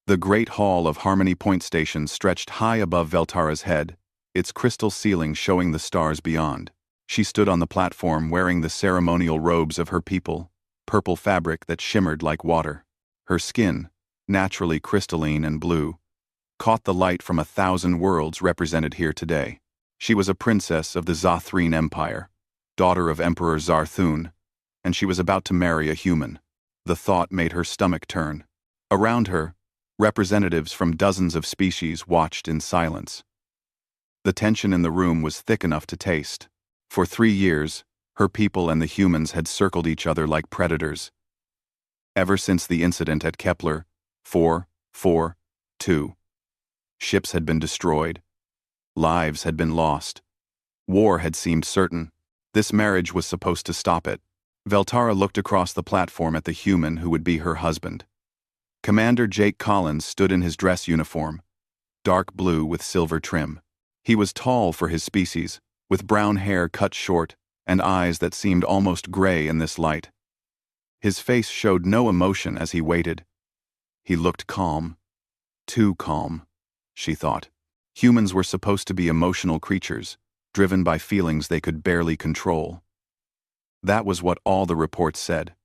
The great hall of Harmony Point Station stretched high above Veltara's head, its crystal ceiling showing the stars beyond. She stood on the platform wearing the ceremonial robes of her people, purple fabric that shimmered like water. Her skin, naturally crystalline and blue, caught the light from 1,000 worlds represented here today. She was a princess of the Zothreen Empire, daughter of Emperor Zarthun, and she was about to marry a human. The thought made her stomach turn. Around her, representatives from dozens of species watched in silence. The tension in the room was thick enough to taste. For 3 years, her people and the humans had circled each other like predators. Ever since the incident at Kepler 442, ships had been destroyed, lives had been lost, war had seemed certain. This marriage was supposed to stop it. Veltara looked across the platform at the human who would be her husband. Commander Jake Collins stood in his dress uniform, dark blue with silver trim. He was tall for his species, with brown hair cut short and eyes that seemed almost gray in this light. His face showed no emotion as he waited. He looked calm. Too calm, she thought. Humans were supposed to be emotional creatures, driven by feelings they could barely control. That was what all the reports said.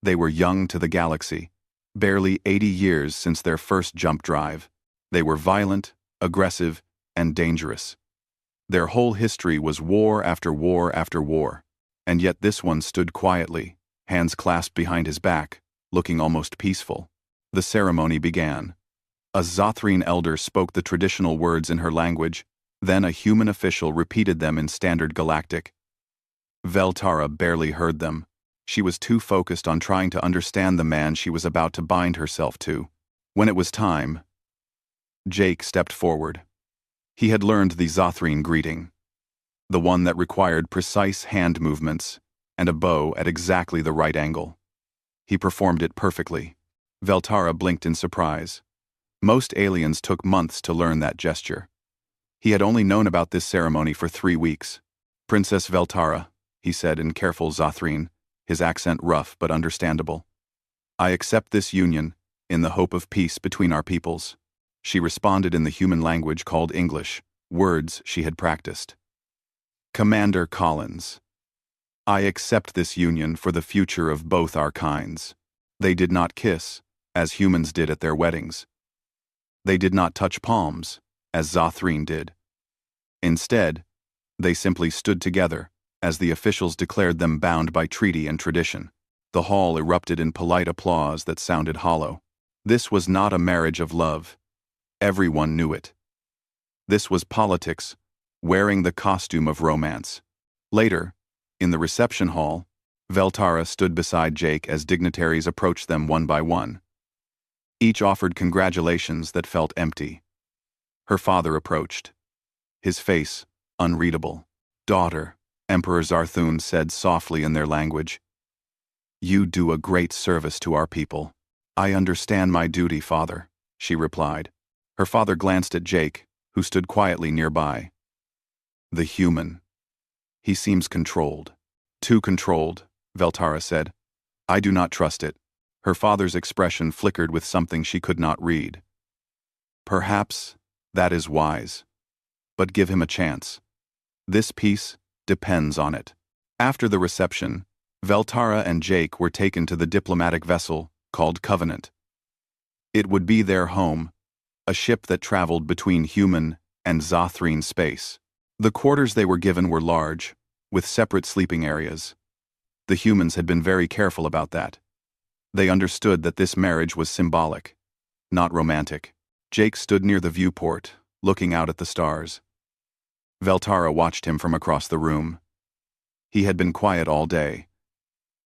They were young to the galaxy, barely 80 years since their first jump drive. They were violent, aggressive, and dangerous. Their whole history was war after war after war, and yet this one stood quietly, hands clasped behind his back, looking almost peaceful. The ceremony began. A Zothreen elder spoke the traditional words in her language, then a human official repeated them in Standard Galactic. Veltara barely heard them. She was too focused on trying to understand the man she was about to bind herself to. When it was time, Jake stepped forward. He had learned the Zothreen greeting, the one that required precise hand movements and a bow at exactly the right angle. He performed it perfectly. Veltara blinked in surprise. Most aliens took months to learn that gesture. He had only known about this ceremony for 3 weeks. "Princess Veltara," he said in careful Zothreen, his accent rough but understandable. "I accept this union in the hope of peace between our peoples." She responded in the human language called English, words she had practiced. "Commander Collins, I accept this union for the future of both our kinds." They did not kiss, as humans did at their weddings. They did not touch palms, as Zothreen did. Instead, they simply stood together, as the officials declared them bound by treaty and tradition. The hall erupted in polite applause that sounded hollow. This was not a marriage of love. Everyone knew it. This was politics, wearing the costume of romance. Later, in the reception hall, Veltara stood beside Jake as dignitaries approached them one by one. Each offered congratulations that felt empty. Her father approached, his face unreadable. "Daughter," Emperor Zarthun said softly in their language, "you do a great service to our people." "I understand my duty, father," she replied. Her father glanced at Jake, who stood quietly nearby. "The human. He seems controlled." "Too controlled," Veltara said. "I do not trust it." Her father's expression flickered with something she could not read. "Perhaps that is wise. But give him a chance. This peace depends on it." After the reception, Veltara and Jake were taken to the diplomatic vessel called Covenant. It would be their home, a ship that traveled between human and Zothreen space. The quarters they were given were large, with separate sleeping areas. The humans had been very careful about that. They understood that this marriage was symbolic, not romantic. Jake stood near the viewport, looking out at the stars. Veltara watched him from across the room. He had been quiet all day,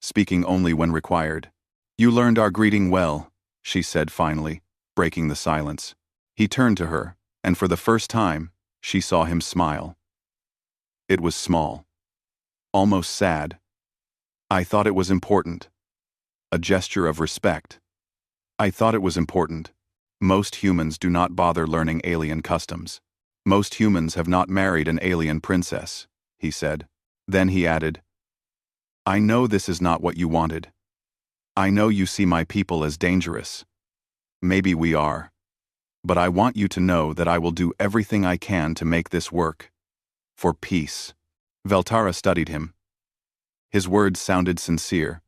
speaking only when required. "You learned our greeting well," she said finally, breaking the silence. He turned to her, and for the first time, she saw him smile. It was small, almost sad. "I thought it was important." A gesture of respect. "I thought it was important. Most humans do not bother learning alien customs. Most humans have not married an alien princess," he said. Then he added, "I know this is not what you wanted. I know you see my people as dangerous. Maybe we are. But I want you to know that I will do everything I can to make this work. For peace. Veltara studied him. His words sounded sincere,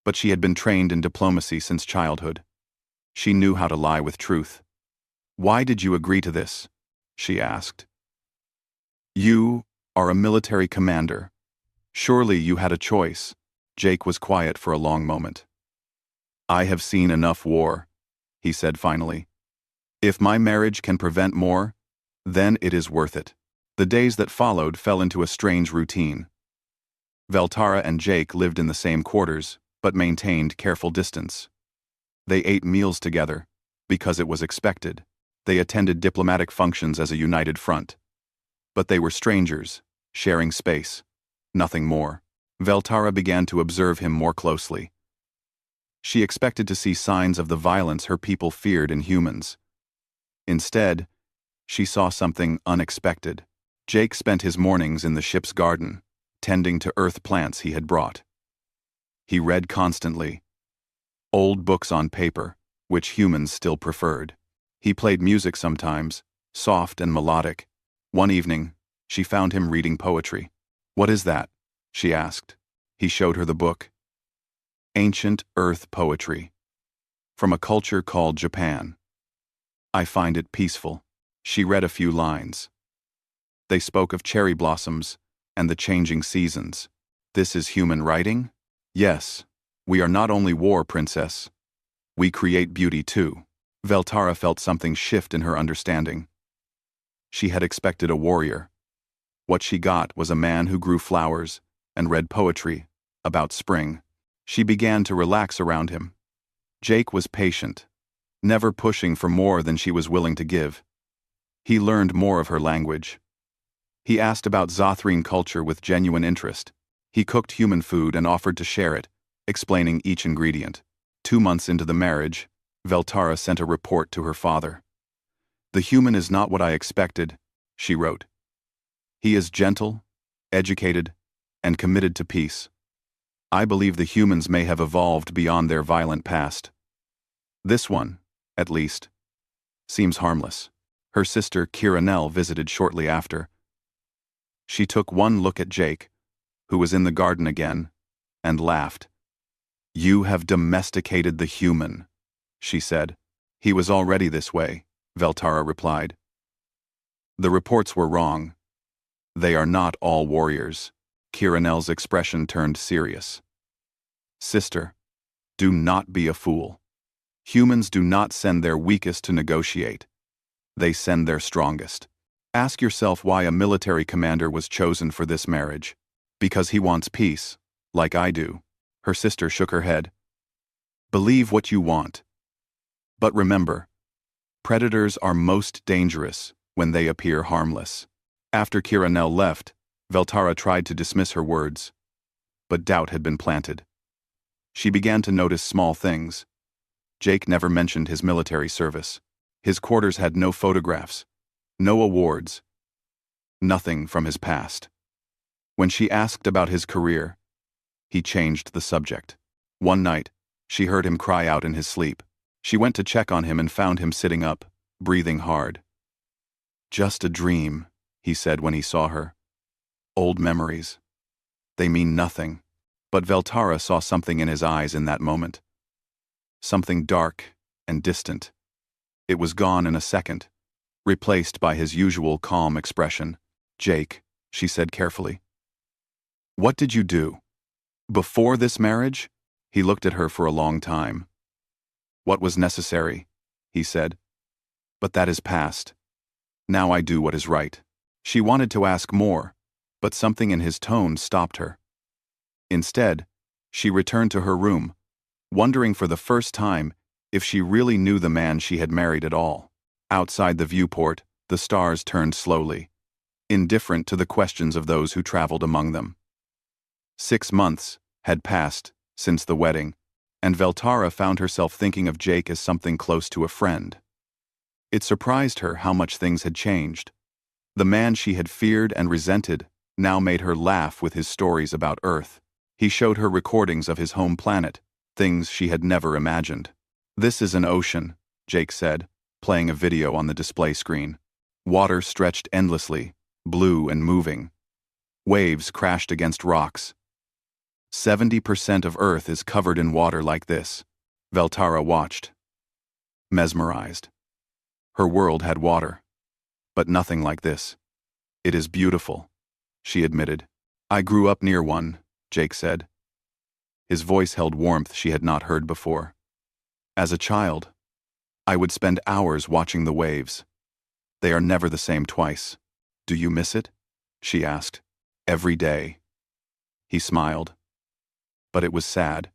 but she had been trained in diplomacy since childhood. She knew how to lie with truth. Why did you agree to this? She asked. You are a military commander. Surely you had a choice. Jake was quiet for a long moment. I have seen enough war, he said finally. If my marriage can prevent more, then it is worth it. The days that followed fell into a strange routine. Veltara and Jake lived in the same quarters, but maintained careful distance. They ate meals together, because it was expected. They attended diplomatic functions as a united front. But they were strangers, sharing space. Nothing more. Veltara began to observe him more closely. She expected to see signs of the violence her people feared in humans. Instead, she saw something unexpected. Jake spent his mornings in the ship's garden, tending to earth plants he had brought. He read constantly. Old books on paper, which humans still preferred. He played music sometimes, soft and melodic. One evening, she found him reading poetry. What is that? She asked. He showed her the book. Ancient Earth Poetry. From a culture called Japan. I find it peaceful. She read a few lines. They spoke of cherry blossoms and the changing seasons. This is human writing? Yes. We are not only war, princess. We create beauty too. Veltara felt something shift in her understanding. She had expected a warrior. What she got was a man who grew flowers and read poetry about spring. She began to relax around him. Jake was patient, never pushing for more than she was willing to give. He learned more of her language. He asked about Zothrine culture with genuine interest. He cooked human food and offered to share it, explaining each ingredient. 2 months into the marriage, Veltara sent a report to her father. The human is not what I expected, she wrote. He is gentle, educated, and committed to peace. I believe the humans may have evolved beyond their violent past. This one, at least, seems harmless. Her sister Kiranel visited shortly after. She took one look at Jake, who was in the garden again, and laughed. You have domesticated the human, she said. He was already this way, Veltara replied. The reports were wrong. They are not all warriors. Kiranel's expression turned serious. Sister, do not be a fool. Humans do not send their weakest to negotiate. They send their strongest. Ask yourself why a military commander was chosen for this marriage. Because he wants peace, like I do. Her sister shook her head. Believe what you want. But remember, predators are most dangerous when they appear harmless. After Kiranel left, Veltara tried to dismiss her words. But doubt had been planted. She began to notice small things. Jake never mentioned his military service. His quarters had no photographs, no awards, nothing from his past. When she asked about his career, he changed the subject. One night, she heard him cry out in his sleep. She went to check on him and found him sitting up, breathing hard. Just a dream, he said when he saw her. Old memories. They mean nothing. But Veltara saw something in his eyes in that moment. Something dark and distant. It was gone in a second, replaced by his usual calm expression. Jake, she said carefully. What did you do? Before this marriage? He looked at her for a long time. What was necessary, he said. But that is past. Now I do what is right. She wanted to ask more, but something in his tone stopped her. Instead, she returned to her room, wondering for the first time if she really knew the man she had married at all. Outside the viewport, the stars turned slowly, indifferent to the questions of those who traveled among them. 6 months had passed since the wedding, and Veltara found herself thinking of Jake as something close to a friend. It surprised her how much things had changed. The man she had feared and resented now made her laugh with his stories about Earth. He showed her recordings of his home planet, things she had never imagined. This is an ocean, Jake said, playing a video on the display screen. Water stretched endlessly, blue and moving. Waves crashed against rocks. 70% of Earth is covered in water like this. Veltara watched, mesmerized. Her world had water, but nothing like this. It is beautiful, she admitted. I grew up near one, Jake said. His voice held warmth she had not heard before. As a child, I would spend hours watching the waves. They are never the same twice. Do you miss it? She asked. Every day. He smiled. But it was sad.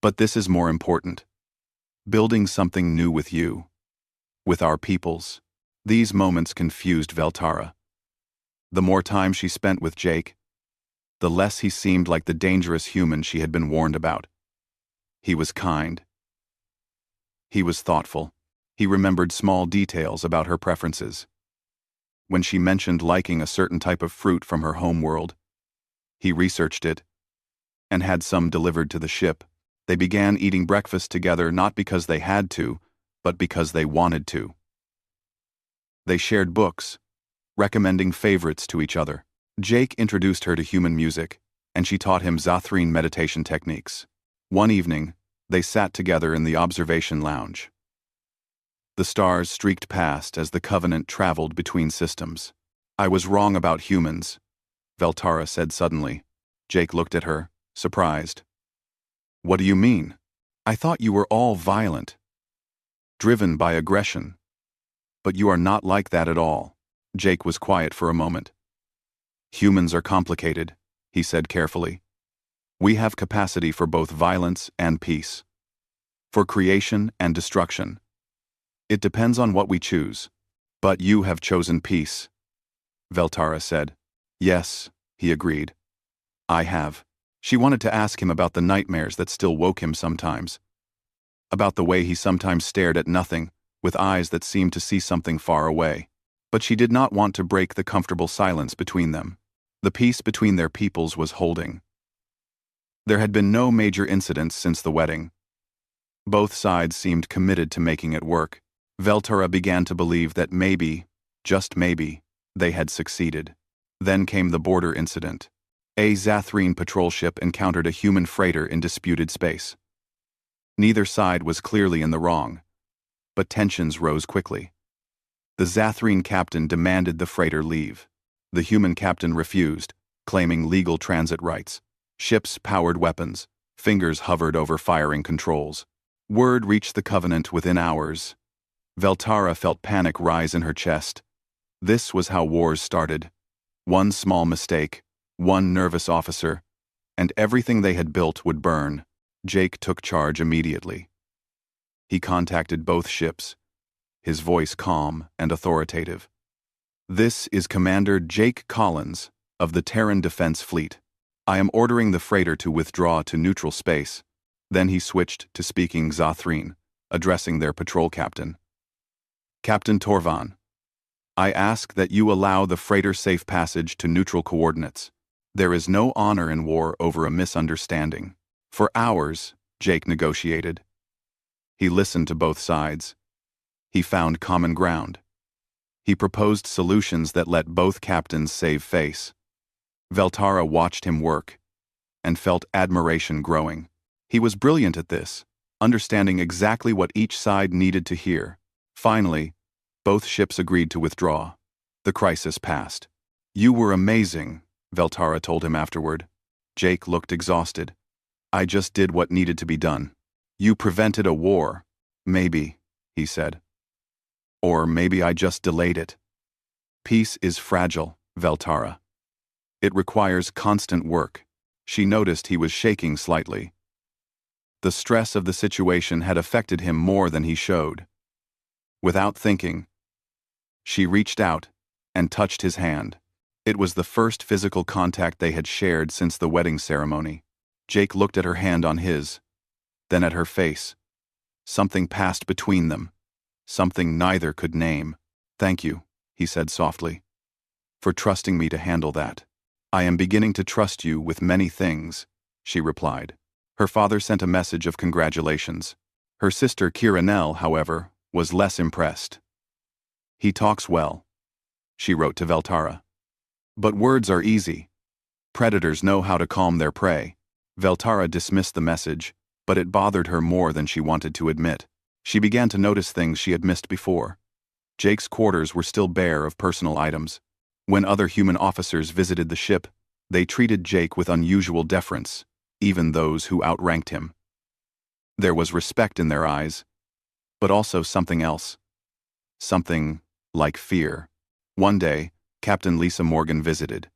But this is more important. Building something new with you. With our peoples. These moments confused Veltara. The more time she spent with Jake, the less he seemed like the dangerous human she had been warned about. He was kind. He was thoughtful. He remembered small details about her preferences. When she mentioned liking a certain type of fruit from her home world, he researched it and had some delivered to the ship. They began eating breakfast together not because they had to, but because they wanted to. They shared books, recommending favorites to each other. Jake introduced her to human music, and she taught him Zathreen meditation techniques. One evening, they sat together in the observation lounge. The stars streaked past as the Covenant traveled between systems. I was wrong about humans, Veltara said suddenly. Jake looked at her, surprised. What do you mean? I thought you were all violent, driven by aggression. But you are not like that at all. Jake was quiet for a moment. Humans are complicated, he said carefully. We have capacity for both violence and peace, for creation and destruction. It depends on what we choose. But you have chosen peace, Veltara said. Yes, he agreed. I have. She wanted to ask him about the nightmares that still woke him sometimes. About the way he sometimes stared at nothing, with eyes that seemed to see something far away. But she did not want to break the comfortable silence between them. The peace between their peoples was holding. There had been no major incidents since the wedding. Both sides seemed committed to making it work. Veltara began to believe that maybe, just maybe, they had succeeded. Then came the border incident. A Zathreen patrol ship encountered a human freighter in disputed space. Neither side was clearly in the wrong, but tensions rose quickly. The Zathreen captain demanded the freighter leave. The human captain refused, claiming legal transit rights. Ships powered weapons. Fingers hovered over firing controls. Word reached the Covenant within hours. Veltara felt panic rise in her chest. This was how wars started. One small mistake, one nervous officer, and everything they had built would burn. Jake took charge immediately. He contacted both ships, his voice calm and authoritative. This is Commander Jake Collins of the Terran Defense Fleet. I am ordering the freighter to withdraw to neutral space. Then he switched to speaking Zathreen, addressing their patrol captain. Captain Torvan, I ask that you allow the freighter safe passage to neutral coordinates. There is no honor in war over a misunderstanding. For hours, Jake negotiated. He listened to both sides. He found common ground. He proposed solutions that let both captains save face. Veltara watched him work and felt admiration growing. He was brilliant at this, understanding exactly what each side needed to hear. Finally, both ships agreed to withdraw. The crisis passed. You were amazing, Veltara told him afterward. Jake looked exhausted. I just did what needed to be done. You prevented a war. Maybe, he said. Or maybe I just delayed it. Peace is fragile, Veltara. It requires constant work. She noticed he was shaking slightly. The stress of the situation had affected him more than he showed. Without thinking, she reached out and touched his hand. It was the first physical contact they had shared since the wedding ceremony. Jake looked at her hand on his, then at her face. Something passed between them, something neither could name. Thank you, he said softly, for trusting me to handle that. I am beginning to trust you with many things, she replied. Her father sent a message of congratulations. Her sister Kiranel, however, was less impressed. "He talks well," she wrote to Veltara. "But words are easy. Predators know how to calm their prey." Veltara dismissed the message, but it bothered her more than she wanted to admit. She began to notice things she had missed before. Jake's quarters were still bare of personal items. When other human officers visited the ship, they treated Jake with unusual deference, even those who outranked him. There was respect in their eyes, but also something else. Something like fear. One day, Captain Lisa Morgan visited.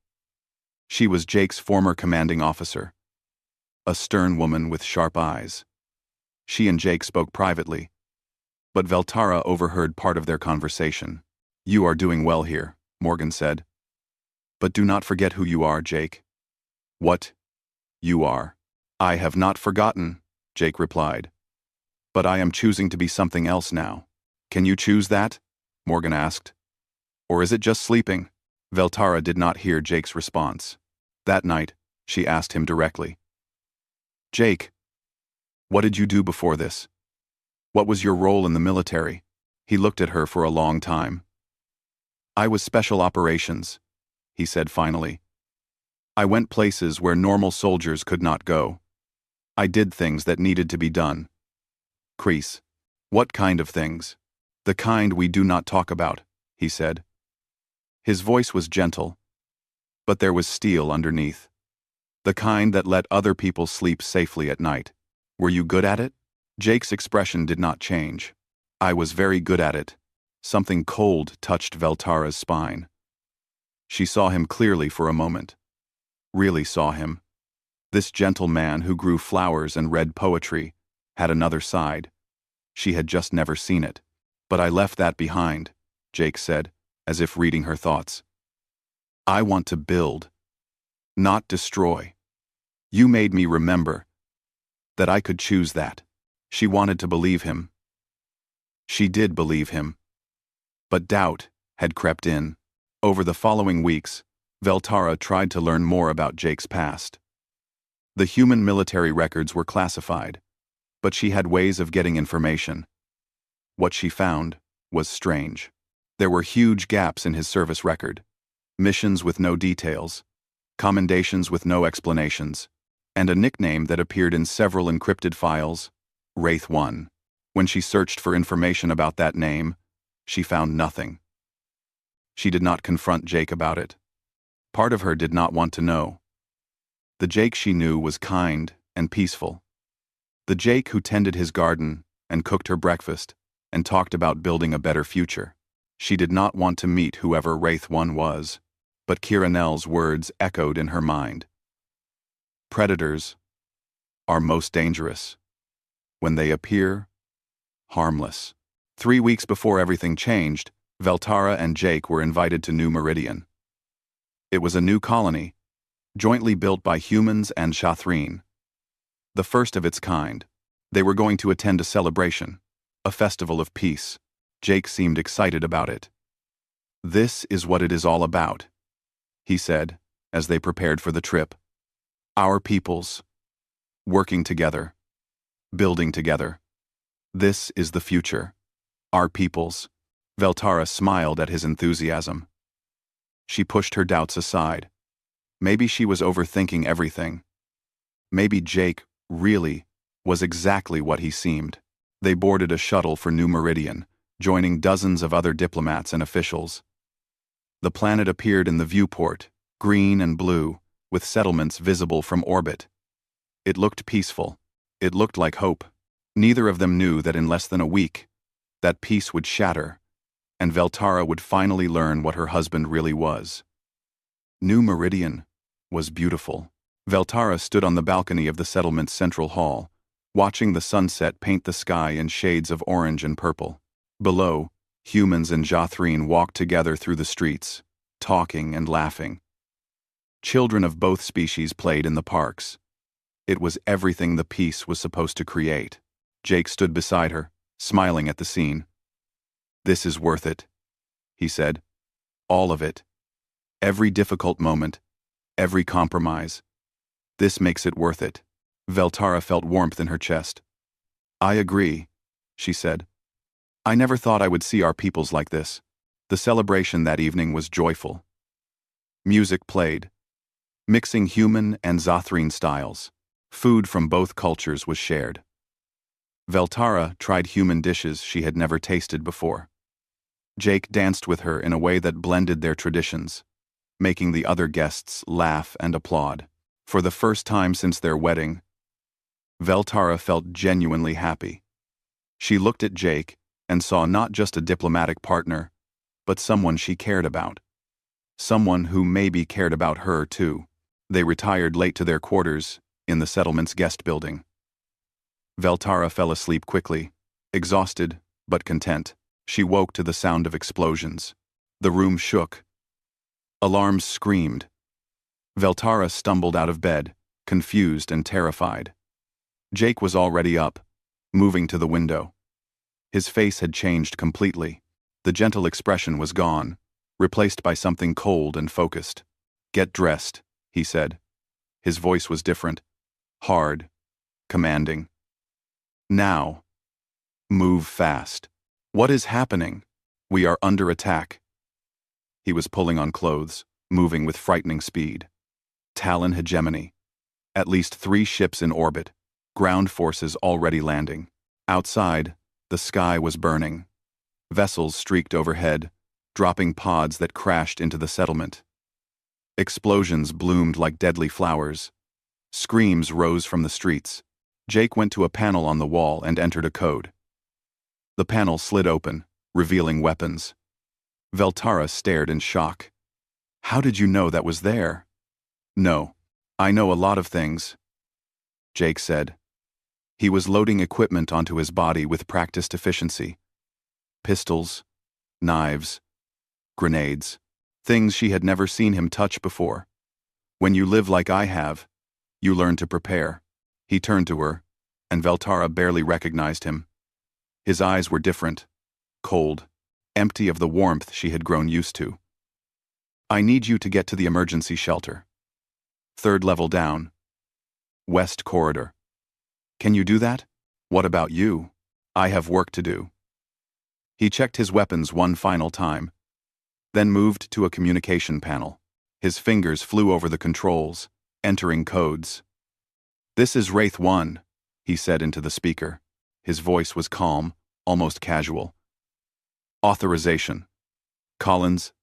She was Jake's former commanding officer. A stern woman with sharp eyes. She and Jake spoke privately, but Veltara overheard part of their conversation. "You are doing well here," Morgan said. "But do not forget who you are, Jake." "What? You are?" "I have not forgotten," Jake replied. "But I am choosing to be something else now." "Can you choose that?" Morgan asked. "Or is it just sleeping?" Veltara did not hear Jake's response. That night, she asked him directly. "Jake, what did you do before this? What was your role in the military?" He looked at her for a long time. "I was special operations," he said finally. "I went places where normal soldiers could not go. I did things that needed to be done." "Kreese, what kind of things?" "The kind we do not talk about," he said. His voice was gentle, but there was steel underneath. "The kind that let other people sleep safely at night." "Were you good at it?" Jake's expression did not change. "I was very good at it." Something cold touched Veltara's spine. She saw him clearly for a moment. Really saw him. This gentle man who grew flowers and read poetry had another side. She had just never seen it. "But I left that behind," Jake said, as if reading her thoughts. "I want to build, not destroy. You made me remember that I could choose that." She wanted to believe him. She did believe him. But doubt had crept in. Over the following weeks, Veltara tried to learn more about Jake's past. The human military records were classified, but she had ways of getting information. What she found was strange. There were huge gaps in his service record, missions with no details, commendations with no explanations, and a nickname that appeared in several encrypted files, Wraith 1. When she searched for information about that name, she found nothing. She did not confront Jake about it. Part of her did not want to know. The Jake she knew was kind and peaceful. The Jake who tended his garden and cooked her breakfast and talked about building a better future. She did not want to meet whoever Wraith 1 was, but Kira Nell's words echoed in her mind. Predators are most dangerous when they appear harmless. 3 weeks before everything changed, Veltara and Jake were invited to New Meridian. It was a new colony, jointly built by humans and Shathreen. The first of its kind. They were going to attend a celebration, a festival of peace. Jake seemed excited about it. "This is what it is all about," he said, as they prepared for the trip. "Our peoples, working together, building together. This is the future. Our peoples." Veltara smiled at his enthusiasm. She pushed her doubts aside. Maybe she was overthinking everything. Maybe Jake really was exactly what he seemed. They boarded a shuttle for New Meridian, joining dozens of other diplomats and officials. The planet appeared in the viewport, green and blue, with settlements visible from orbit. It looked peaceful. It looked like hope. Neither of them knew that in less than a week, that peace would shatter, and Veltara would finally learn what her husband really was. New Meridian was beautiful. Veltara stood on the balcony of the settlement's central hall, watching the sunset paint the sky in shades of orange and purple. Below, humans and Shathreen walked together through the streets, talking and laughing. Children of both species played in the parks. It was everything the peace was supposed to create. Jake stood beside her, smiling at the scene. "This is worth it," he said. "All of it. Every difficult moment, every compromise. This makes it worth it." Veltara felt warmth in her chest. "I agree," she said. I never thought I would see our peoples like this. The celebration that evening was joyful. Music played, mixing human and Zothreen styles. Food from both cultures was shared. Veltara tried human dishes she had never tasted before. Jake danced with her in a way that blended their traditions, making the other guests laugh and applaud. For the first time since their wedding, Veltara felt genuinely happy. She looked at Jake and saw not just a diplomatic partner, but someone she cared about. Someone who maybe cared about her, too. They retired late to their quarters in the settlement's guest building. Veltara fell asleep quickly, exhausted but content. She woke to the sound of explosions. The room shook. Alarms screamed. Veltara stumbled out of bed, confused and terrified. Jake was already up, moving to the window. His face had changed completely. The gentle expression was gone, replaced by something cold and focused. "Get dressed," he said. His voice was different, hard, commanding. "Now. Move fast. What is happening? We are under attack." He was pulling on clothes, moving with frightening speed. Talon hegemony. At least 3 ships in orbit. Ground forces already landing. Outside, the sky was burning. Vessels streaked overhead, dropping pods that crashed into the settlement. Explosions bloomed like deadly flowers. Screams rose from the streets. Jake went to a panel on the wall and entered a code. The panel slid open, revealing weapons. Veltara stared in shock. "How did you know that was there?" "No. I know a lot of things," Jake said. He was loading equipment onto his body with practiced efficiency. Pistols, knives, grenades, things she had never seen him touch before. "When you live like I have, you learn to prepare." He turned to her, and Veltara barely recognized him. His eyes were different, cold, empty of the warmth she had grown used to. "I need you to get to the emergency shelter. 3rd level down. West corridor. Can you do that? What about you? I have work to do." He checked his weapons one final time, then moved to a communication panel. His fingers flew over the controls, entering codes. "This is Wraith 1, he said into the speaker. His voice was calm, almost casual. "Authorization. Collins,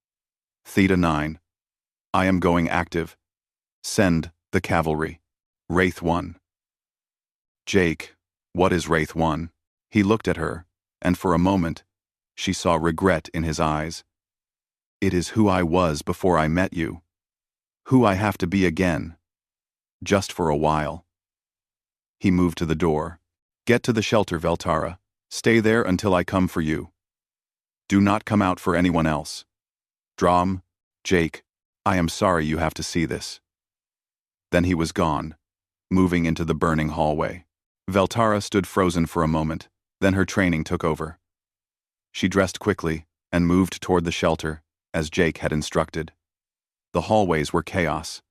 Theta 9. I am going active. Send the cavalry. Wraith 1. "Jake, what is Wraith 1? He looked at her, and for a moment, she saw regret in his eyes. "It is who I was before I met you. Who I have to be again. Just for a while." He moved to the door. "Get to the shelter, Veltara. Stay there until I come for you. Do not come out for anyone else. Drom, Jake, I am sorry you have to see this." Then he was gone, moving into the burning hallway. Veltara stood frozen for a moment, then her training took over. She dressed quickly and moved toward the shelter, as Jake had instructed. The hallways were chaos.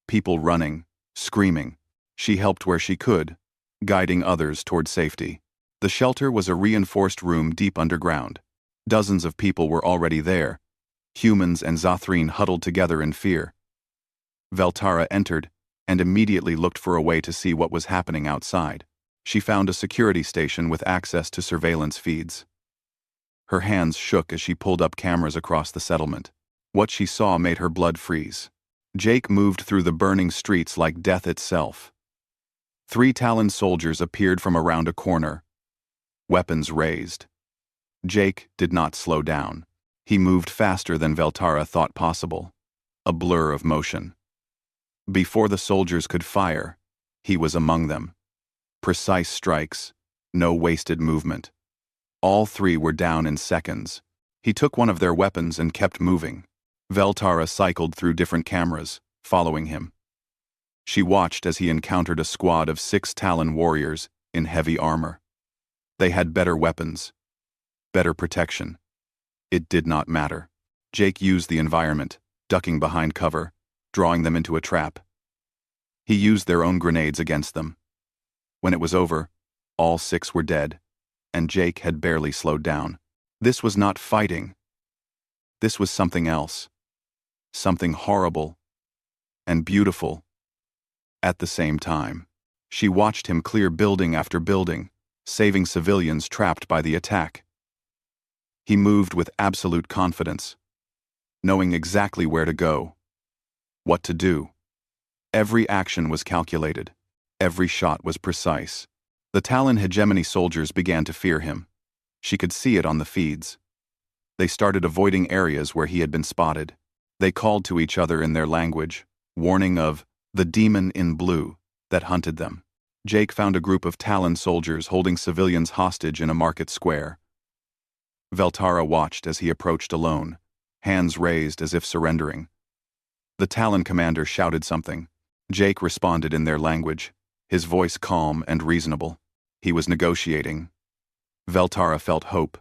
People running, screaming. She helped where she could, guiding others toward safety. The shelter was a reinforced room deep underground. Dozens of people were already there, humans and Zothreen huddled together in fear. Veltara entered and immediately looked for a way to see what was happening outside. She found a security station with access to surveillance feeds. Her hands shook as she pulled up cameras across the settlement. What she saw made her blood freeze. Jake moved through the burning streets like death itself. 3 Talon soldiers appeared from around a corner, weapons raised. Jake did not slow down. He moved faster than Veltara thought possible, a blur of motion. Before the soldiers could fire, he was among them. Precise strikes, no wasted movement. All 3 were down in seconds. He took one of their weapons and kept moving. Veltara cycled through different cameras, following him. She watched as he encountered a squad of 6 Talon warriors in heavy armor. They had better weapons, better protection. It did not matter. Jake used the environment, ducking behind cover, drawing them into a trap. He used their own grenades against them. When it was over, all 6 were dead, and Jake had barely slowed down. This was not fighting. This was something else. Something horrible and beautiful at the same time. She watched him clear building after building, saving civilians trapped by the attack. He moved with absolute confidence, knowing exactly where to go, what to do. Every action was calculated. Every shot was precise. The Talon hegemony soldiers began to fear him. She could see it on the feeds. They started avoiding areas where he had been spotted. They called to each other in their language, warning of the demon in blue that hunted them. Jake found a group of Talon soldiers holding civilians hostage in a market square. Veltara watched as he approached alone, hands raised as if surrendering. The Talon commander shouted something. Jake responded in their language, his voice calm and reasonable. He was negotiating. Veltara felt hope.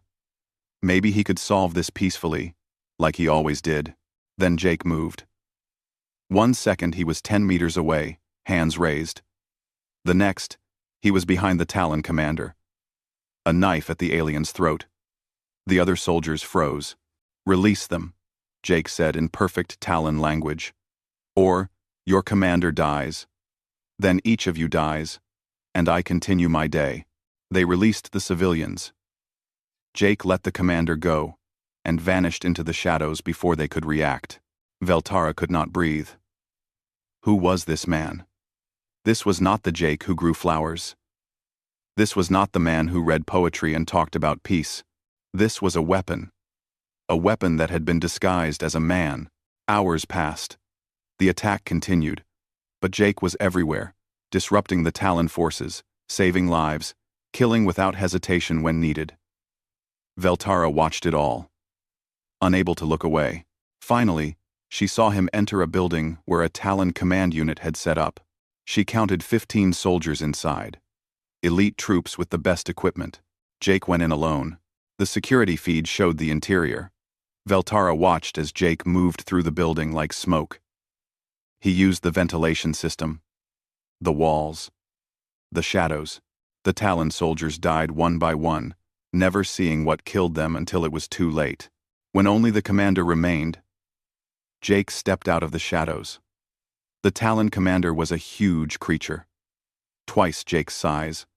Maybe he could solve this peacefully, like he always did. Then Jake moved. 1 second he was 10 meters away, hands raised. The next, he was behind the Talon commander. A knife at the alien's throat. The other soldiers froze. "Release them," Jake said in perfect Talon language. "Or, your commander dies. Then each of you dies, and I continue my day." They released the civilians. Jake let the commander go, and vanished into the shadows before they could react. Veltara could not breathe. Who was this man? This was not the Jake who grew flowers. This was not the man who read poetry and talked about peace. This was a weapon. A weapon that had been disguised as a man. Hours passed. The attack continued, but Jake was everywhere, disrupting the Talon forces, saving lives, killing without hesitation when needed. Veltara watched it all, unable to look away. Finally, she saw him enter a building where a Talon command unit had set up. She counted 15 soldiers inside. Elite troops with the best equipment. Jake went in alone. The security feed showed the interior. Veltara watched as Jake moved through the building like smoke. He used the ventilation system, the walls, the shadows. The Talon soldiers died one by one, never seeing what killed them until it was too late. When only the commander remained, Jake stepped out of the shadows. The Talon commander was a huge creature, twice Jake's size.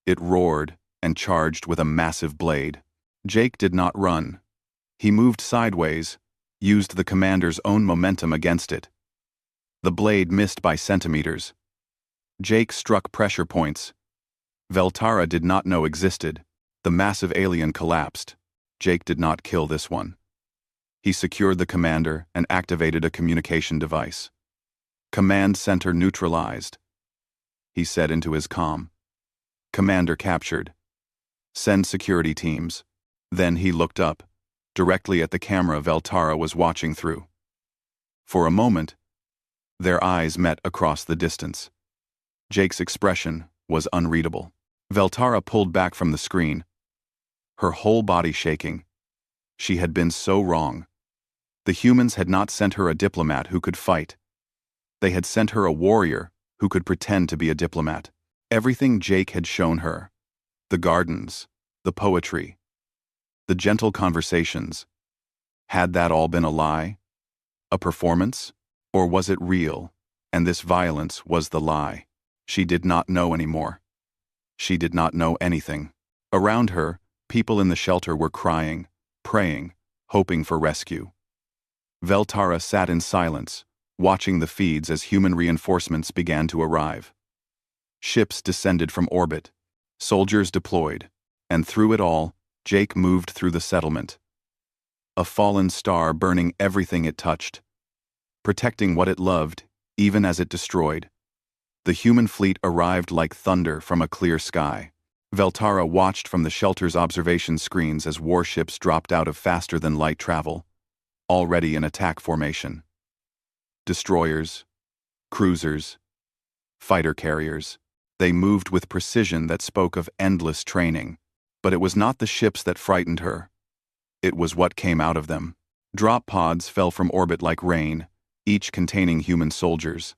It roared and charged with a massive blade. Jake did not run. He moved sideways, used the commander's own momentum against it. The blade missed by centimeters. Jake struck pressure points Veltara did not know existed. The massive alien collapsed. Jake did not kill this one. He secured the commander and activated a communication device. "Command center neutralized," he said into his comm. "Commander captured. Send security teams." Then he looked up, directly at the camera Veltara was watching through. For a moment, their eyes met across the distance. Jake's expression was unreadable. Veltara pulled back from the screen, her whole body shaking. She had been so wrong. The humans had not sent her a diplomat who could fight. They had sent her a warrior who could pretend to be a diplomat. Everything Jake had shown her, the gardens, the poetry, the gentle conversations, had that all been a lie? A performance? Or was it real, and this violence was the lie? She did not know anymore. She did not know anything. Around her, people in the shelter were crying, praying, hoping for rescue. Veltara sat in silence, watching the feeds as human reinforcements began to arrive. Ships descended from orbit, soldiers deployed, and through it all, Jake moved through the settlement. A fallen star burning everything it touched, protecting what it loved, even as it destroyed. The human fleet arrived like thunder from a clear sky. Veltara watched from the shelter's observation screens as warships dropped out of faster-than-light travel, already in attack formation. Destroyers, cruisers, fighter carriers. They moved with precision that spoke of endless training. But it was not the ships that frightened her. It was what came out of them. Drop pods fell from orbit like rain, each containing human soldiers.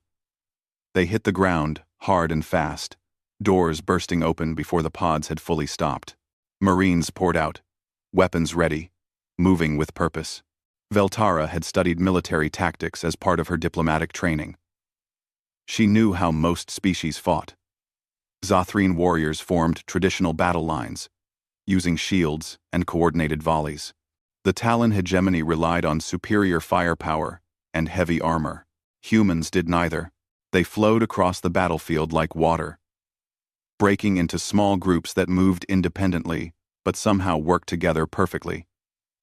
They hit the ground, hard and fast, doors bursting open before the pods had fully stopped. Marines poured out, weapons ready, moving with purpose. Veltara had studied military tactics as part of her diplomatic training. She knew how most species fought. Zothreen warriors formed traditional battle lines, using shields and coordinated volleys. The Talon hegemony relied on superior firepower and heavy armor. Humans did neither. They flowed across the battlefield like water, breaking into small groups that moved independently but somehow worked together perfectly.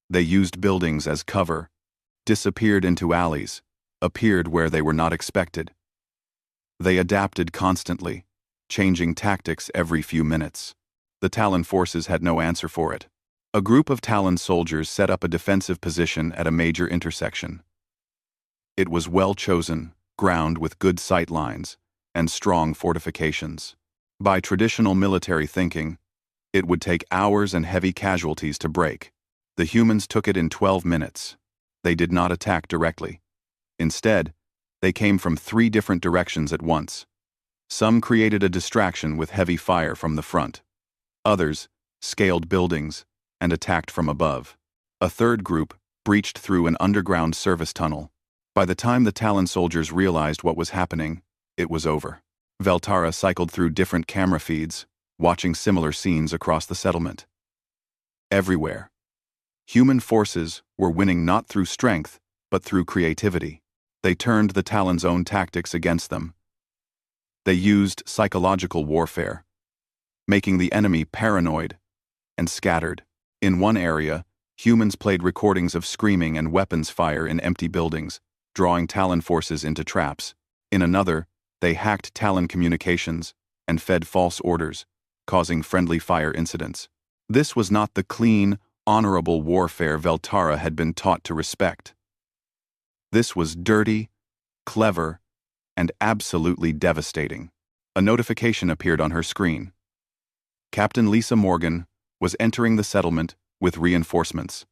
They used buildings as cover, disappeared into alleys, appeared where they were not expected. They adapted constantly, changing tactics every few minutes. The Talon forces had no answer for it. A group of Talon soldiers set up a defensive position at a major intersection. It was well-chosen ground with good sight lines and strong fortifications. By traditional military thinking, it would take hours and heavy casualties to break. The humans took it in 12 minutes. They did not attack directly. Instead, they came from 3 different directions at once. Some created a distraction with heavy fire from the front. Others scaled buildings and attacked from above. A third group breached through an underground service tunnel. By the time the Talon soldiers realized what was happening, it was over. Veltara cycled through different camera feeds, watching similar scenes across the settlement. Everywhere, human forces were winning not through strength, but through creativity. They turned the Talon's own tactics against them. They used psychological warfare, making the enemy paranoid and scattered. In one area, humans played recordings of screaming and weapons fire in empty buildings, drawing Talon forces into traps. In another, they hacked Talon communications and fed false orders, causing friendly fire incidents. This was not the clean, honorable warfare Veltara had been taught to respect. This was dirty, clever, and absolutely devastating. A notification appeared on her screen. Captain Lisa Morgan was entering the settlement with reinforcements.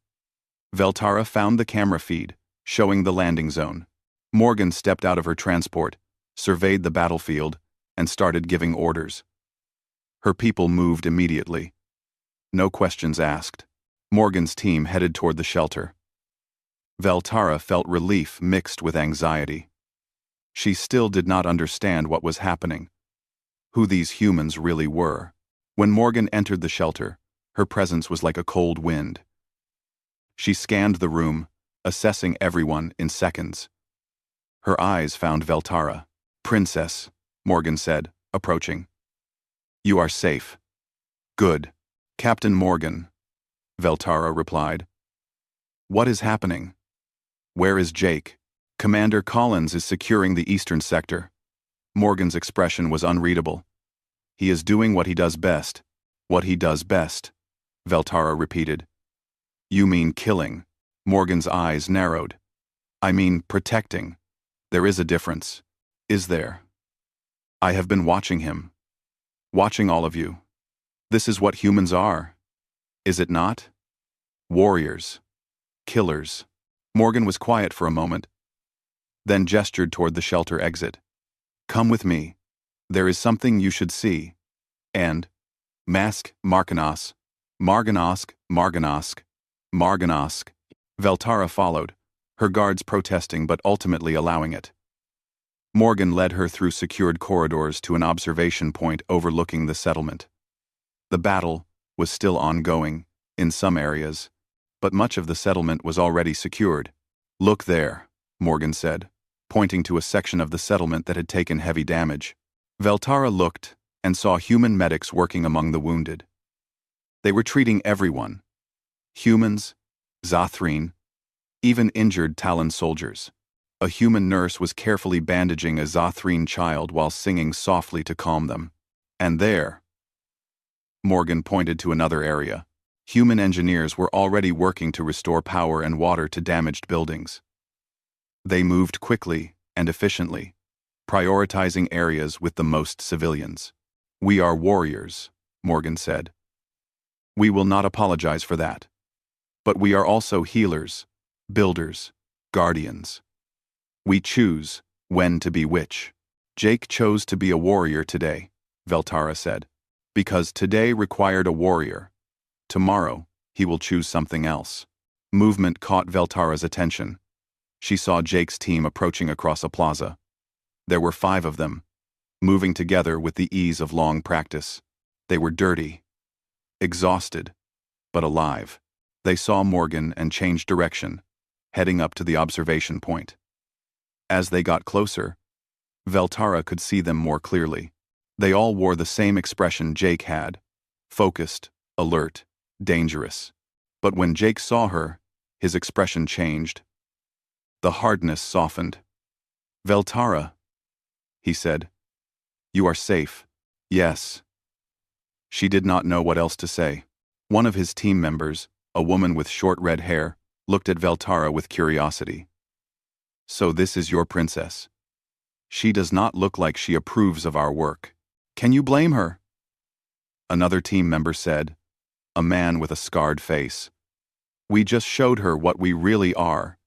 Veltara found the camera feed, showing the landing zone. Morgan stepped out of her transport, surveyed the battlefield, and started giving orders. Her people moved immediately. No questions asked. Morgan's team headed toward the shelter. Veltara felt relief mixed with anxiety. She still did not understand what was happening, who these humans really were. When Morgan entered the shelter, her presence was like a cold wind. She scanned the room, assessing everyone in seconds. Her eyes found Veltara. "Princess," Morgan said, approaching. "You are safe." "Good." "Captain Morgan," Veltara replied. "What is happening? Where is Jake?" "Commander Collins is securing the eastern sector." Morgan's expression was unreadable. "He is doing what he does best." "What he does best," Veltara repeated. "You mean killing?" Morgan's eyes narrowed. "I mean protecting. There is a difference." "Is there?" "I have been watching him. Watching all of you. This is what humans are. Is it not? Warriors. Killers." Morgan was quiet for a moment, then gestured toward the shelter exit. "Come with me. There is something you should see." And, "Mask Marganosk, Marganosk, Marganosk, Marganosk." Veltara followed, her guards protesting but ultimately allowing it. Morgan led her through secured corridors to an observation point overlooking the settlement. The battle was still ongoing, in some areas, but much of the settlement was already secured. "Look there," Morgan said, pointing to a section of the settlement that had taken heavy damage. Veltara looked and saw human medics working among the wounded. They were treating everyone. Humans, Zothreen, even injured Talon soldiers. A human nurse was carefully bandaging a Zothreen child while singing softly to calm them. And there, Morgan pointed to another area. Human engineers were already working to restore power and water to damaged buildings. They moved quickly and efficiently, prioritizing areas with the most civilians. "We are warriors," Morgan said. "We will not apologize for that. But we are also healers, builders, guardians. We choose when to be which." "Jake chose to be a warrior today," Veltara said, "because today required a warrior. Tomorrow, he will choose something else. Movement caught Veltara's attention. She saw Jake's team approaching across a plaza. There were 5 of them, moving together with the ease of long practice. They were dirty, exhausted, but alive. They saw Morgan and changed direction, heading up to the observation point. As they got closer, Veltara could see them more clearly. They all wore the same expression Jake had: focused, alert, dangerous. But when Jake saw her, his expression changed. The hardness softened. "Veltara," he said. "You are safe." "Yes." She did not know what else to say. One of his team members, a woman with short red hair, looked at Veltara with curiosity. "So this is your princess. She does not look like she approves of our work. Can you blame her?" Another team member said, a man with a scarred face. "We just showed her what we really are."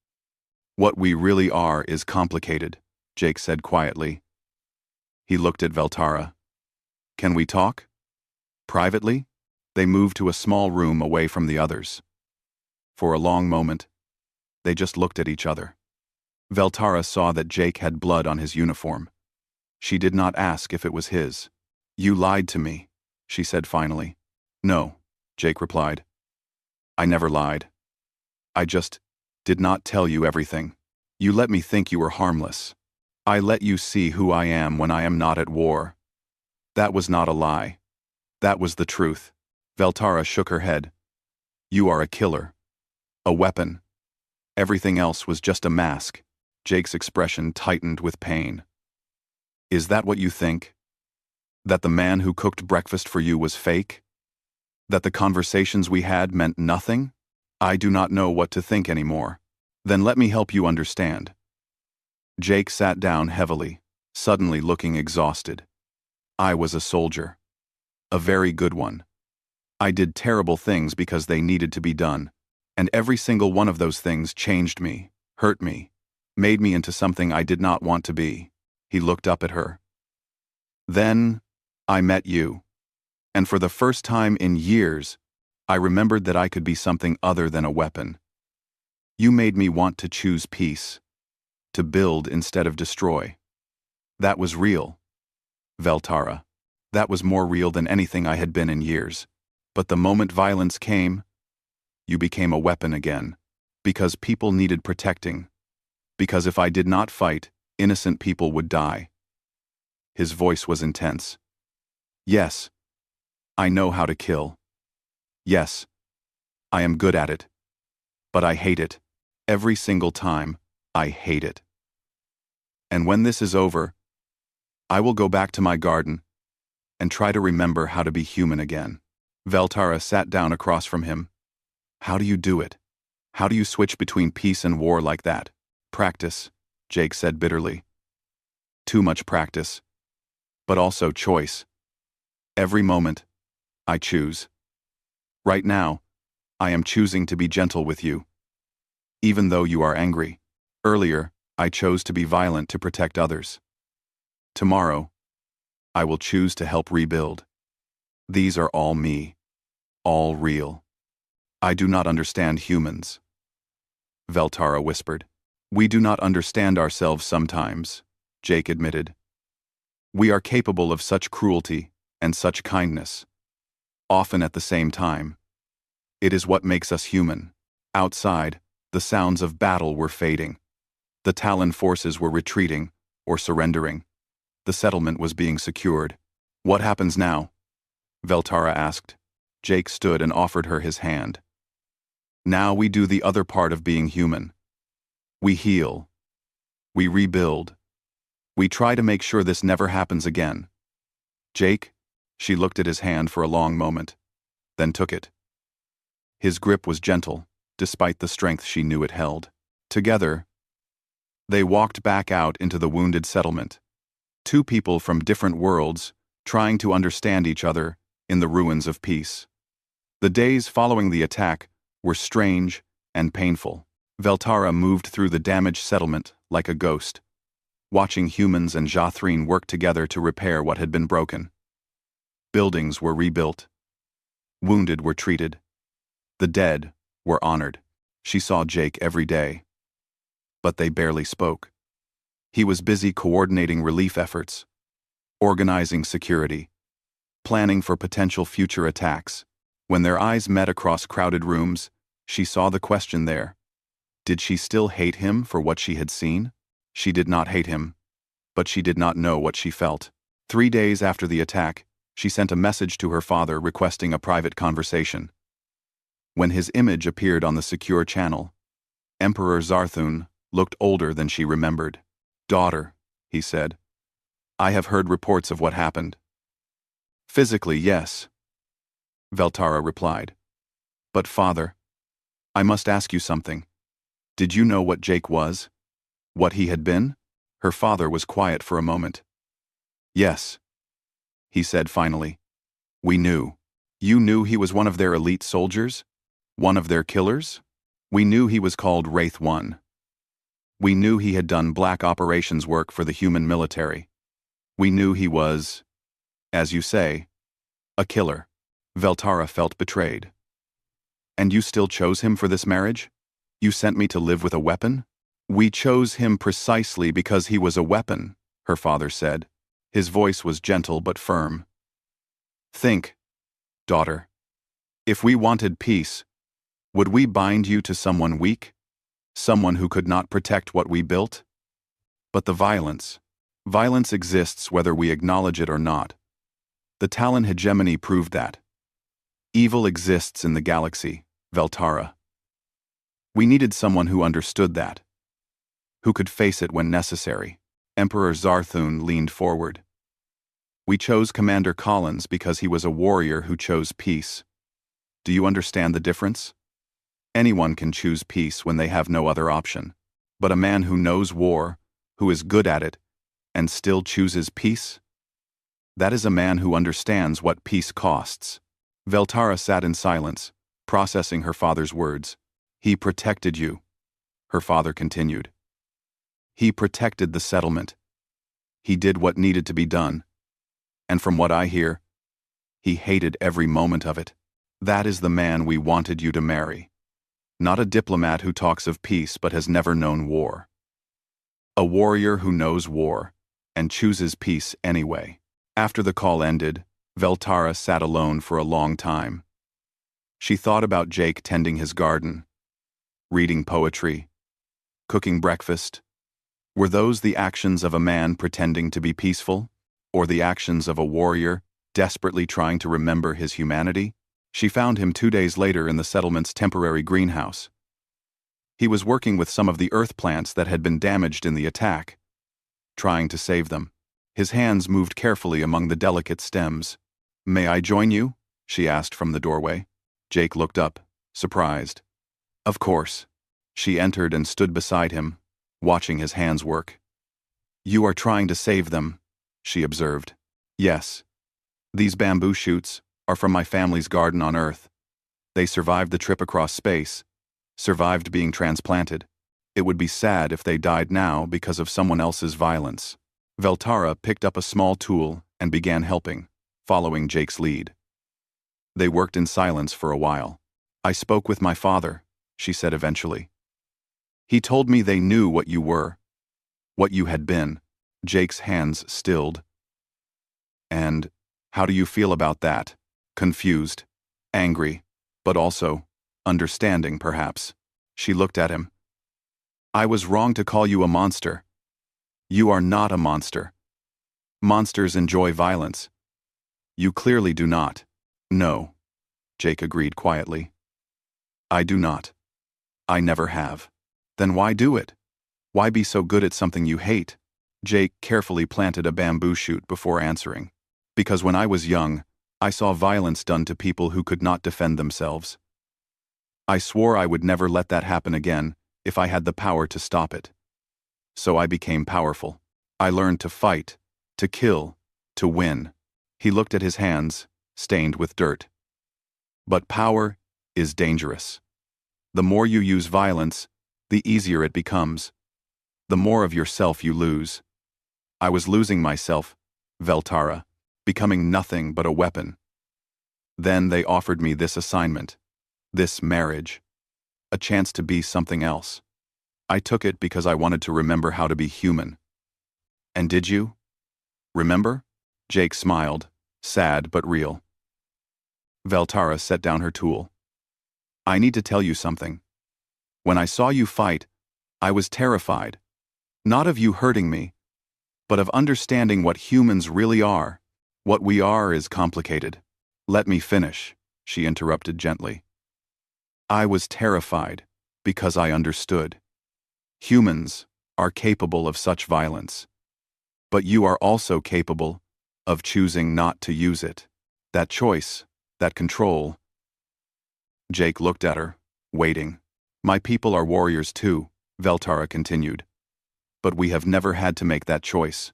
"What we really are is complicated," Jake said quietly. He looked at Veltara. "Can we talk? Privately?" They moved to a small room away from the others. For a long moment, they just looked at each other. Veltara saw that Jake had blood on his uniform. She did not ask if it was his. "You lied to me," she said finally. "No," Jake replied. "I never lied. I just did not tell you everything. You let me think you were harmless. I let you see who I am when I am not at war. That was not a lie. That was the truth." Veltara shook her head. "You are a killer. A weapon. Everything else was just a mask." Jake's expression tightened with pain. "Is that what you think? That the man who cooked breakfast for you was fake? That the conversations we had meant nothing? I do not know what to think anymore. Then let me help you understand." Jake sat down heavily, suddenly looking exhausted. "I was a soldier. A very good one. I did terrible things because they needed to be done, and every single one of those things changed me, hurt me, made me into something I did not want to be." He looked up at her. "Then, I met you. And for the first time in years, I remembered that I could be something other than a weapon. You made me want to choose peace, to build instead of destroy. That was real, Veltara. That was more real than anything I had been in years. But the moment violence came, you became a weapon again, because people needed protecting. Because if I did not fight, innocent people would die." His voice was intense. "Yes, I know how to kill. Yes, I am good at it. But I hate it. Every single time, I hate it. And when this is over, I will go back to my garden and try to remember how to be human again." Veltara sat down across from him. "How do you do it? How do you switch between peace and war like that?" "Practice," Jake said bitterly. "Too much practice. But also choice. Every moment, I choose. Right now, I am choosing to be gentle with you. Even though you are angry. Earlier, I chose to be violent to protect others. Tomorrow, I will choose to help rebuild. These are all me. All real. I do not understand humans." Veltara whispered. "We do not understand ourselves sometimes," Jake admitted. "We are capable of such cruelty and such kindness, often at the same time. It is what makes us human." Outside, the sounds of battle were fading. The Talon forces were retreating or surrendering. The settlement was being secured. "What happens now?" Veltara asked. Jake stood and offered her his hand. "Now we do the other part of being human. We heal. We rebuild. We try to make sure this never happens again." "Jake?" She looked at his hand for a long moment, then took it. His grip was gentle, despite the strength she knew it held. Together, they walked back out into the wounded settlement. Two people from different worlds, trying to understand each other in the ruins of peace. The days following the attack were strange and painful. Veltara moved through the damaged settlement like a ghost, watching humans and Jathreen work together to repair what had been broken. Buildings were rebuilt. Wounded were treated. The dead were honored. She saw Jake every day. But they barely spoke. He was busy coordinating relief efforts, organizing security, planning for potential future attacks. When their eyes met across crowded rooms, she saw the question there. Did she still hate him for what she had seen? She did not hate him, but she did not know what she felt. 3 days after the attack, she sent a message to her father requesting a private conversation. When his image appeared on the secure channel, Emperor Zarthun looked older than she remembered. "Daughter," he said, "I have heard reports of what happened." "Physically, yes," Veltara replied. "But father, I must ask you something. Did you know what Jake was? What he had been?" Her father was quiet for a moment. "Yes," he said finally. "We knew. You knew he was one of their elite soldiers? One of their killers? We knew he was called Wraith 1. We knew he had done black operations work for the human military. We knew he was, as you say, a killer." Veltara felt betrayed. "And you still chose him for this marriage? You sent me to live with a weapon?" "We chose him precisely because he was a weapon," her father said. His voice was gentle but firm. "Think, daughter. If we wanted peace, would we bind you to someone weak? Someone who could not protect what we built? But the violence exists whether we acknowledge it or not. The Talon hegemony proved that. Evil exists in the galaxy, Veltara. We needed someone who understood that, who could face it when necessary." Emperor Zarthun leaned forward. "We chose Commander Collins because he was a warrior who chose peace. Do you understand the difference? Anyone can choose peace when they have no other option. But a man who knows war, who is good at it, and still chooses peace? That is a man who understands what peace costs." Veltara sat in silence, processing her father's words. "He protected you," her father continued. "He protected the settlement. He did what needed to be done. And from what I hear, he hated every moment of it. That is the man we wanted you to marry. Not a diplomat who talks of peace but has never known war. A warrior who knows war and chooses peace anyway." After the call ended, Veltara sat alone for a long time. She thought about Jake tending his garden, reading poetry, cooking breakfast. Were those the actions of a man pretending to be peaceful, or the actions of a warrior desperately trying to remember his humanity? She found him 2 days later in the settlement's temporary greenhouse. He was working with some of the earth plants that had been damaged in the attack, trying to save them. His hands moved carefully among the delicate stems. "May I join you?" she asked from the doorway. Jake looked up, surprised. "Of course." She entered and stood beside him, watching his hands work. "You are trying to save them," she observed. "Yes. These bamboo shoots are from my family's garden on Earth. They survived the trip across space, survived being transplanted. It would be sad if they died now because of someone else's violence." Veltara picked up a small tool and began helping, following Jake's lead. They worked in silence for a while. "I spoke with my father," she said eventually. "He told me they knew what you were, what you had been." Jake's hands stilled. "And how do you feel about that?" Confused, angry, but also understanding, perhaps. She looked at him. "I was wrong to call you a monster. You are not a monster. Monsters enjoy violence. You clearly do not." "No," Jake agreed quietly. "I do not. I never have." "Then why do it? Why be so good at something you hate?" Jake carefully planted a bamboo shoot before answering. "Because when I was young, I saw violence done to people who could not defend themselves. I swore I would never let that happen again if I had the power to stop it. So I became powerful. I learned to fight, to kill, to win." He looked at his hands, stained with dirt. "But power is dangerous. The more you use violence, the easier it becomes. The more of yourself you lose. I was losing myself, Veltara, becoming nothing but a weapon. Then they offered me this assignment. This marriage. A chance to be something else. I took it because I wanted to remember how to be human. And did you? Remember? Jake smiled, sad but real. Veltara set down her tool. I need to tell you something. When I saw you fight, I was terrified. Not of you hurting me, but of understanding what humans really are. What we are is complicated. Let me finish, she interrupted gently. I was terrified because I understood. Humans are capable of such violence. But you are also capable of choosing not to use it. That choice, that control. Jake looked at her, waiting. My people are warriors too, Veltara continued. But we have never had to make that choice.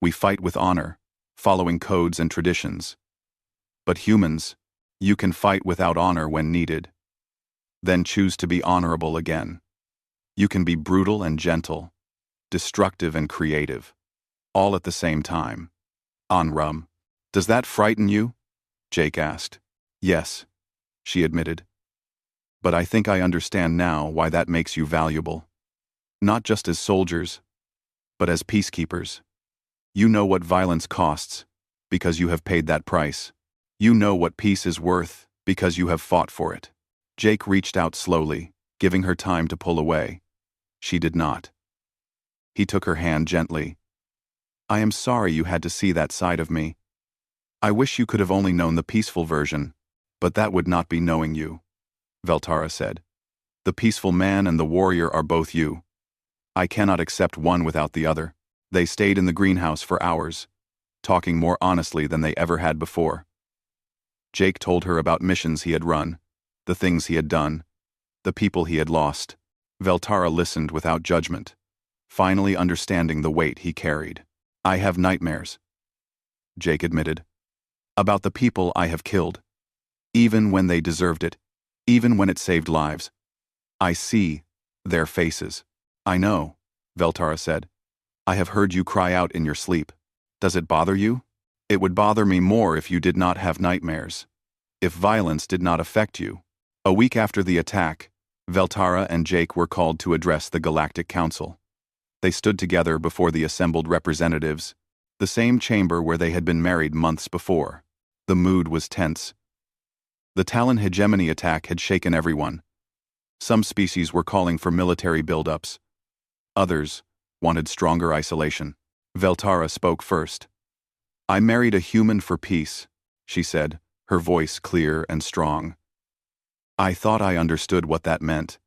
We fight with honor, following codes and traditions. But humans, you can fight without honor when needed. Then choose to be honorable again. You can be brutal and gentle, destructive and creative, all at the same time. Anram. Does that frighten you? Jake asked. Yes, she admitted. But I think I understand now why that makes you valuable. Not just as soldiers, but as peacekeepers. You know what violence costs, because you have paid that price. You know what peace is worth, because you have fought for it. Jake reached out slowly, giving her time to pull away. She did not. He took her hand gently. I am sorry you had to see that side of me. I wish you could have only known the peaceful version, but that would not be knowing you, Veltara said. The peaceful man and the warrior are both you. I cannot accept one without the other. They stayed in the greenhouse for hours, talking more honestly than they ever had before. Jake told her about missions he had run, the things he had done, the people he had lost. Veltara listened without judgment, finally understanding the weight he carried. I have nightmares, Jake admitted, about the people I have killed, even when they deserved it, even when it saved lives. I see their faces. I know, Veltara said. I have heard you cry out in your sleep. Does it bother you? It would bother me more if you did not have nightmares, if violence did not affect you. A week after the attack, Veltara and Jake were called to address the Galactic Council. They stood together before the assembled representatives, the same chamber where they had been married months before. The mood was tense. The Talon hegemony attack had shaken everyone. Some species were calling for military buildups. Others wanted stronger isolation. Veltara spoke first. I married a human for peace, she said, her voice clear and strong. I thought I understood what that meant.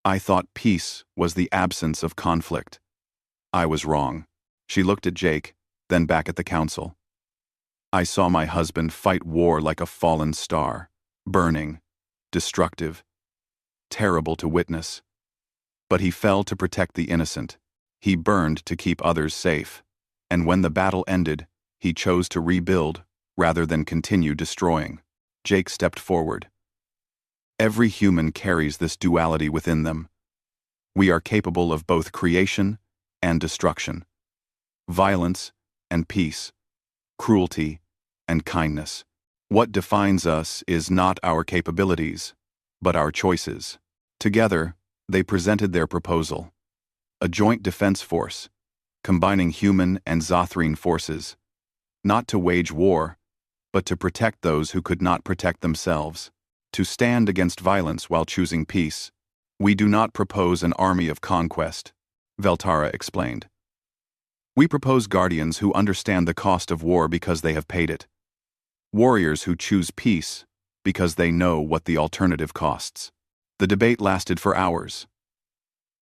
I thought peace was the absence of conflict. I was wrong. She looked at Jake, then back at the council. I saw my husband fight war like a fallen star, burning, destructive, terrible to witness. But he fell to protect the innocent. He burned to keep others safe. And when the battle ended, he chose to rebuild rather than continue destroying. Jake stepped forward. Every human carries this duality within them. We are capable of both creation and destruction, violence and peace, cruelty and kindness. What defines us is not our capabilities, but our choices. Together, they presented their proposal, a joint defense force, combining human and Zothrine forces, not to wage war, but to protect those who could not protect themselves, to stand against violence while choosing peace. We do not propose an army of conquest, Veltara explained. We propose guardians who understand the cost of war because they have paid it. Warriors who choose peace because they know what the alternative costs. The debate lasted for hours.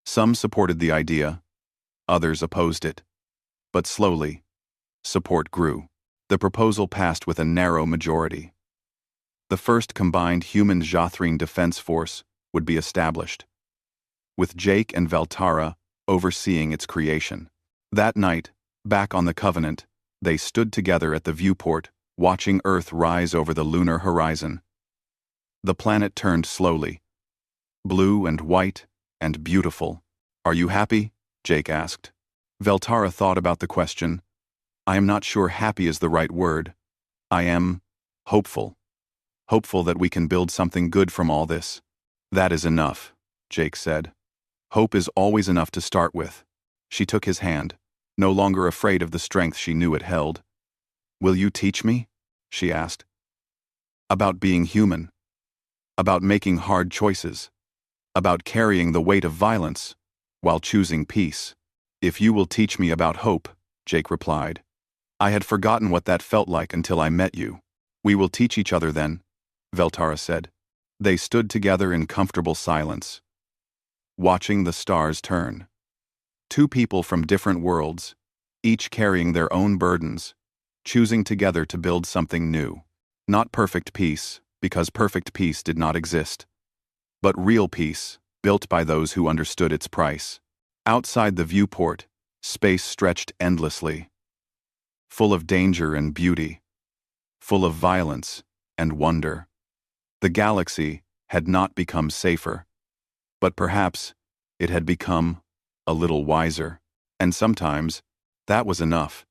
Some supported the idea, others opposed it. But slowly, support grew. The proposal passed with a narrow majority. The first combined human Zothrine defense force would be established, with Jake and Veltara overseeing its creation. That night, back on the Covenant, they stood together at the viewport, watching Earth rise over the lunar horizon. The planet turned slowly, blue and white and beautiful. Are you happy? Jake asked. Veltara thought about the question. I am not sure happy is the right word. I am hopeful. hopeful that we can build something good from all this. That is enough, Jake said. Hope is always enough to start with. She took his hand, no longer afraid of the strength she knew it held. Will you teach me? She asked. About being human. About making hard choices. About carrying the weight of violence, while choosing peace. If you will teach me about hope, Jake replied. I had forgotten what that felt like until I met you. We will teach each other then, Veltara said. They stood together in comfortable silence, watching the stars turn. Two people from different worlds, each carrying their own burdens, choosing together to build something new. Not perfect peace, because perfect peace did not exist, but real peace, built by those who understood its price. Outside the viewport, space stretched endlessly, full of danger and beauty, full of violence and wonder. The galaxy had not become safer, but perhaps it had become a little wiser, and sometimes that was enough.